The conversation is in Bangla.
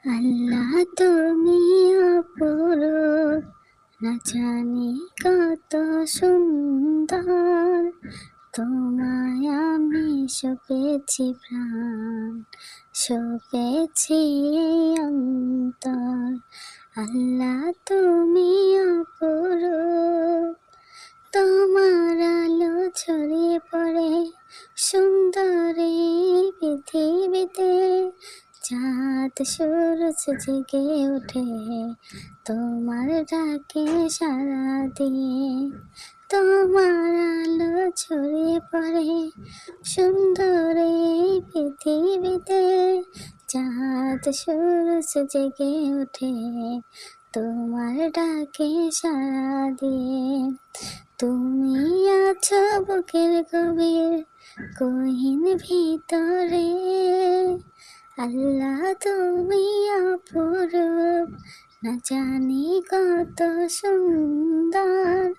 আল্লাহ তুমি অপরূপ, না জানি কত সুন্দর। তোমায় আমি সপেছি প্রাণ, সপেছি এই অন্তর। আল্লাহ তুমি অপরূপ, তোমার আলো ছড়িয়ে পড়ে সুন্দর এই পৃথিবীতে। চাঁদ সূরজ জেগে ওঠে তোমার ডাকে সাড়া দিয়ে। তোমার আলো ছড়িয়ে পড়ে সুন্দর এই পৃথিবীতে। চাঁদ সূরজ জেগে ওঠে তোমার ডাকে সাড়া দিয়ে। তুমি আছো বুকের গভীর গহীন ভিতরে। আল্লাহ তুমি অপরূপ, না জানি কত সুন্দর।